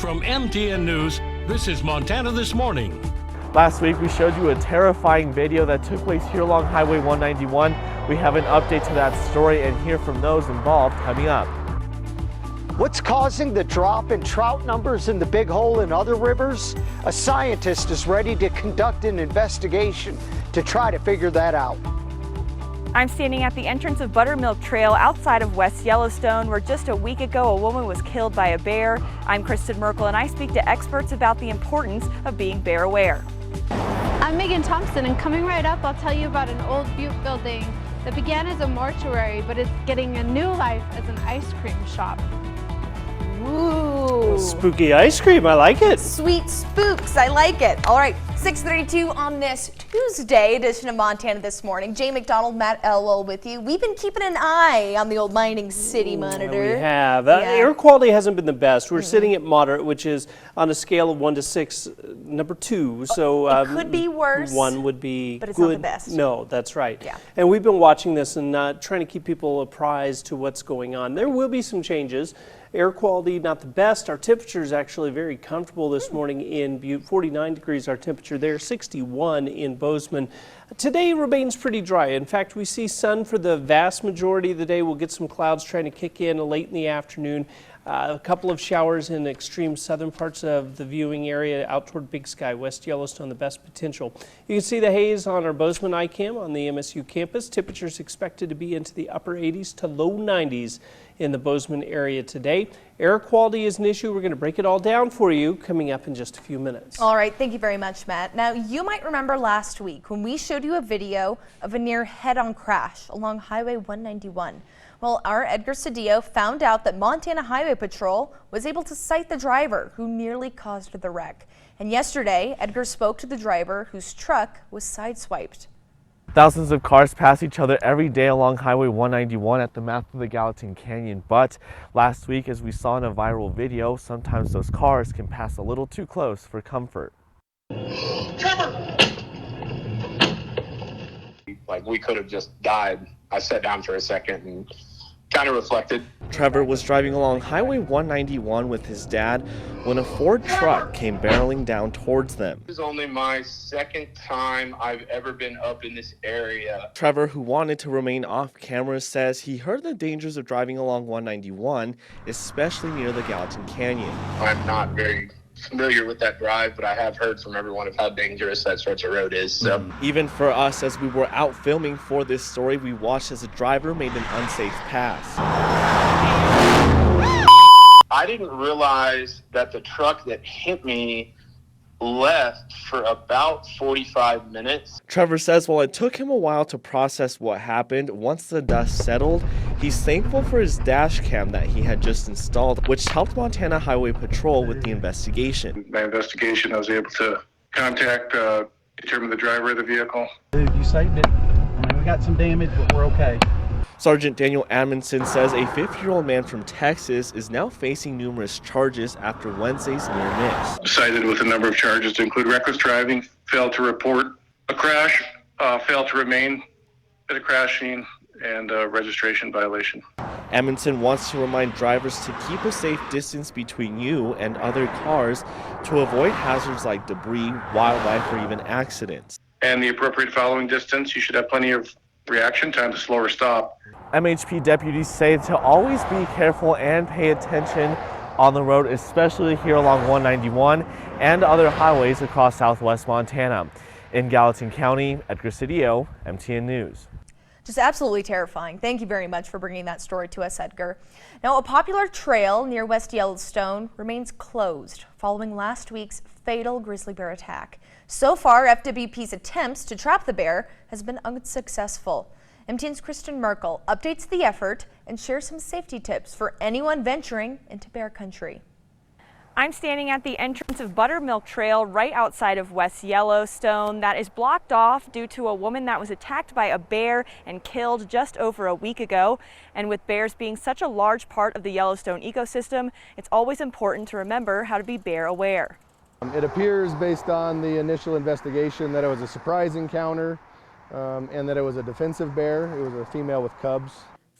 From MTN News, this is Montana This Morning. Last week we showed you a terrifying video that took place here along Highway 191. We have an update to that story and hear from those involved coming up. What's causing the drop in trout numbers in the Big Hole and other rivers? A scientist is ready to conduct an investigation to try to figure that out. I'm standing at the entrance of Buttermilk Trail outside of West Yellowstone, where just a week ago a woman was killed by a bear. I'm Kristen Merkel, and I speak to experts about the importance of being bear aware. I'm Megan Thompson, and coming right up, I'll tell you about an old Butte building that began as a mortuary, but it's getting a new life as an ice cream shop. Ooh. Spooky ice cream, I like it. Sweet spooks, I like it. All right, 6:32 on this Tuesday edition of Montana This Morning. Jay McDonald, Matt Elwell with you. We've been keeping an eye on the old Mining City monitor. We have. Air quality hasn't been the best. We're sitting at moderate, which is on a scale of 1 to 6, number 2. So it could be worse. 1 would be but it's good. not the best. No, that's right. Yeah. And we've been watching this and trying to keep people apprised to what's going on. There will be some changes. Air quality, not the best. Our temperature is actually very comfortable this morning in Butte. 49 degrees our temperature there, 61 in Bozeman. Today remains pretty dry. In fact, we see sun for the vast majority of the day. We'll get some clouds trying to kick in late in the afternoon. A couple of showers in extreme southern parts of the viewing area out toward Big Sky, West Yellowstone, the best potential. You can see the haze on our Bozeman ICAM on the MSU campus. Temperatures expected to be into the upper 80s to low 90s in the Bozeman area today. Air quality is an issue. We're going to break it all down for you coming up in just a few minutes. All right, thank you very much, Matt. Now, you might remember last week when we showed you a video of a near head-on crash along Highway 191. Well, our Edgar Cedillo found out that Montana Highway Patrol was able to cite the driver who nearly caused the wreck. And yesterday, Edgar spoke to the driver whose truck was sideswiped. Thousands of cars pass each other every day along Highway 191 at the mouth of the Gallatin Canyon, but last week, as we saw in a viral video, sometimes those cars can pass a little too close for comfort. Trevor! Like, we could have just died. I sat down for a second and kind of reflected. Trevor was driving along Highway 191 with his dad when a Ford truck came barreling down towards them. This is only my second time I've ever been up in this area. Trevor, who wanted to remain off camera, says he heard the dangers of driving along 191, especially near the Gallatin Canyon. I'm not very familiar with that drive, but I have heard from everyone of how dangerous that stretch of road is. So. Even for us, as we were out filming for this story, we watched as a driver made an unsafe pass. I didn't realize that the truck that hit me left for about 45 minutes. Trevor says while it took him a while to process what happened, once the dust settled, he's thankful for his dash cam that he had just installed, which helped Montana Highway Patrol with the investigation. My investigation, I was able to contact, determine the driver of the vehicle. You saved it. I mean, we got some damage, but we're okay. Sergeant Daniel Amundsen says a 50-year-old man from Texas is now facing numerous charges after Wednesday's near miss. Cited with a number of charges to include reckless driving, failed to report a crash, failed to remain at a crash scene, and registration violation. Amundsen wants to remind drivers to keep a safe distance between you and other cars to avoid hazards like debris, wildlife, or even accidents. And the appropriate following distance, you should have plenty of reaction time to slow or stop. MHP deputies say to always be careful and pay attention on the road, especially here along 191 and other highways across southwest Montana. In Gallatin County, Edgar Cedillo, MTN News. Just absolutely terrifying. Thank you very much for bringing that story to us, Edgar. Now, a popular trail near West Yellowstone remains closed following last week's fatal grizzly bear attack. So far, FWP's attempts to trap the bear has been unsuccessful. MTN's Kristen Merkel updates the effort and shares some safety tips for anyone venturing into bear country. I'm standing at the entrance of Buttermilk Trail right outside of West Yellowstone. That is blocked off due to a woman that was attacked by a bear and killed just over a week ago. And with bears being such a large part of the Yellowstone ecosystem, it's always important to remember how to be bear aware. It appears based on the initial investigation that it was a surprise encounter and that it was a defensive bear. It was a female with cubs.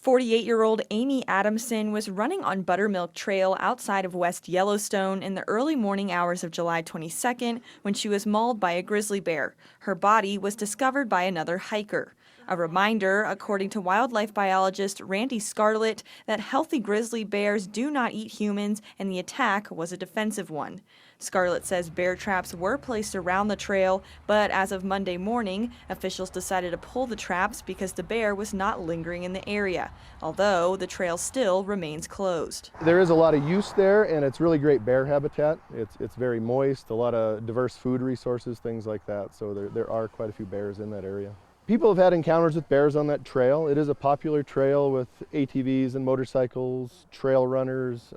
48-year-old Amy Adamson was running on Buttermilk Trail outside of West Yellowstone in the early morning hours of July 22nd when she was mauled by a grizzly bear. Her body was discovered by another hiker. A reminder, according to wildlife biologist Randy Scarlett, that healthy grizzly bears do not eat humans and the attack was a defensive one. Scarlett says bear traps were placed around the trail, but as of Monday morning, officials decided to pull the traps because the bear was not lingering in the area, although the trail still remains closed. There is a lot of use there, and it's really great bear habitat. It's very moist, a lot of diverse food resources, things like that. So there are quite a few bears in that area. People have had encounters with bears on that trail. It is a popular trail with ATVs and motorcycles, trail runners,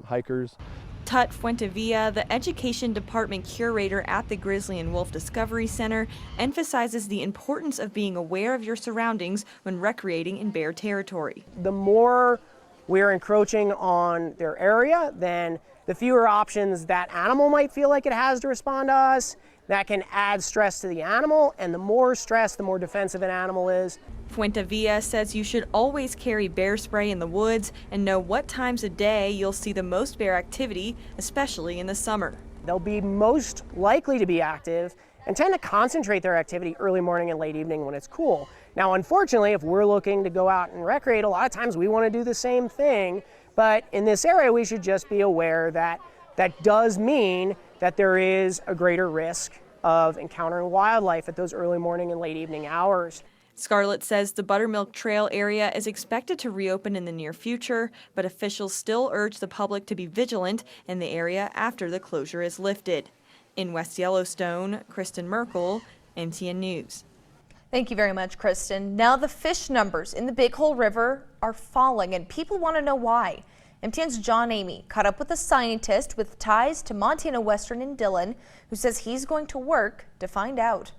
hikers. Tut Fuentevilla, the Education Department curator at the Grizzly and Wolf Discovery Center, emphasizes the importance of being aware of your surroundings when recreating in bear territory. The more we're encroaching on their area, then the fewer options that animal might feel like it has to respond to us. That can add stress to the animal, and the more stress, the more defensive an animal is. Fuentevilla says you should always carry bear spray in the woods and know what times of day you'll see the most bear activity, especially in the summer. They'll be most likely to be active and tend to concentrate their activity early morning and late evening when it's cool. Now, unfortunately, if we're looking to go out and recreate, a lot of times we want to do the same thing, but in this area we should just be aware that that does mean that there is a greater risk of encountering wildlife at those early morning and late evening hours. Scarlett says the Buttermilk Trail area is expected to reopen in the near future, but officials still urge the public to be vigilant in the area after the closure is lifted. In West Yellowstone, Kristen Merkel, MTN News. Thank you very much, Kristen. Now the fish numbers in the Big Hole River are falling, and people want to know why. MTN's John Amy caught up with a scientist with ties to Montana Western in Dillon, who says he's going to work to find out.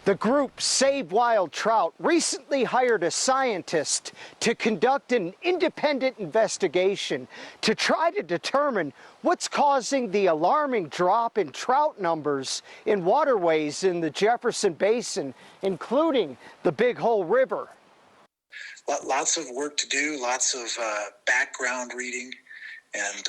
The group Save Wild Trout recently hired a scientist to conduct an independent investigation to try to determine what's causing the alarming drop in trout numbers in waterways in the Jefferson Basin, including the Big Hole River. Lots of work to do, lots of background reading, and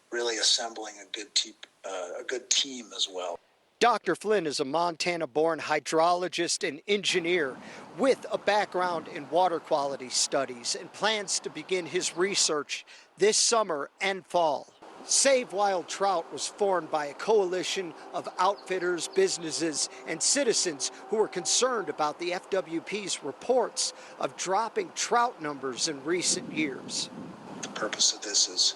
really assembling a good team as well. Dr. Flynn is a Montana-born hydrologist and engineer with a background in water quality studies and plans to begin his research this summer and fall. Save Wild Trout was formed by a coalition of outfitters, businesses, and citizens who are concerned about the FWP's reports of dropping trout numbers in recent years. The purpose of this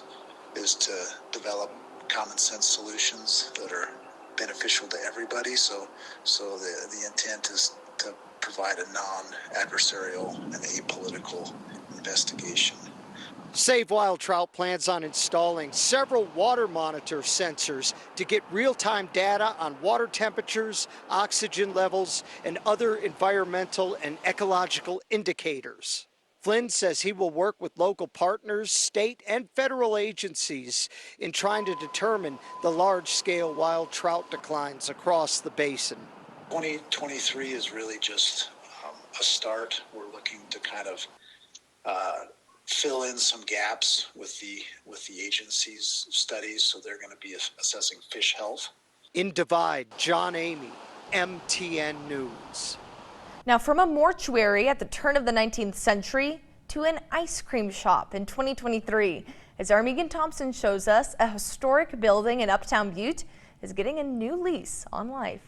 is to develop common sense solutions that are beneficial to everybody. So the intent is to provide a non-adversarial and apolitical investigation. Save Wild Trout plans on installing several water monitor sensors to get real-time data on water temperatures, oxygen levels, and other environmental and ecological indicators. Flynn says he will work with local partners, state and federal agencies in trying to determine the large-scale wild trout declines across the basin. 2023 is really just a start. We're looking to kind of fill in some gaps with the agency's studies, so they're going to be assessing fish health. In Divide, John Amy, MTN News. Now, from a mortuary at the turn of the 19th century to an ice cream shop in 2023, as our Megan Thompson shows us, a historic building in Uptown Butte is getting a new lease on life.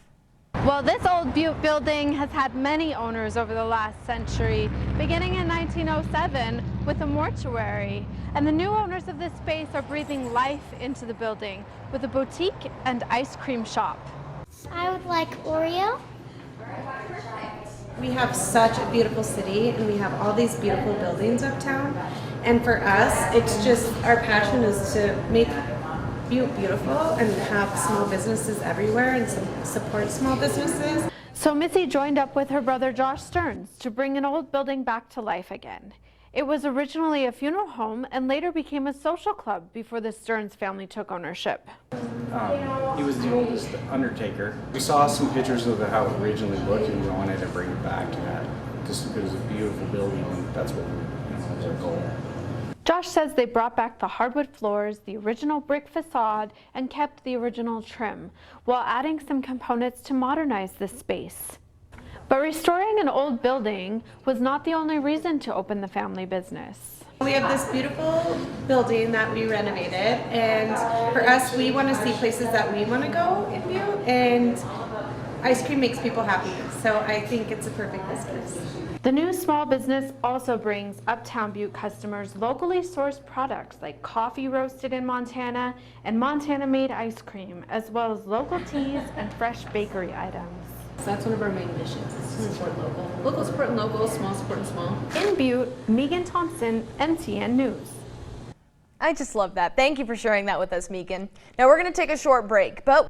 Well, this old Butte building has had many owners over the last century, beginning in 1907 with a mortuary. And the new owners of this space are breathing life into the building with a boutique and ice cream shop. I would like Oreo. We have such a beautiful city, and we have all these beautiful buildings uptown. And for us, it's just our passion is to make Butte beautiful and have small businesses everywhere and support small businesses. So Missy joined up with her brother Josh Stearns to bring an old building back to life again. It was originally a funeral home and later became a social club before the Stearns family took ownership. He was the oldest undertaker. We saw some pictures of how it originally looked and we wanted to bring it back to that just because it's a beautiful building, and that's what was our goal. Josh says they brought back the hardwood floors, the original brick facade, and kept the original trim, while adding some components to modernize this space. But restoring an old building was not the only reason to open the family business. We have this beautiful building that we renovated, and for us, we want to see places that we want to go in Butte, and ice cream makes people happy, so I think it's a perfect business. The new small business also brings Uptown Butte customers locally sourced products like coffee roasted in Montana and Montana-made ice cream, as well as local teas and fresh bakery items. So that's one of our main missions, is to support local. Local supporting local, small supporting small. In Butte, Megan Thompson, NTN News. I just love that. Thank you for sharing that with us, Megan. Now we're going to take a short break, but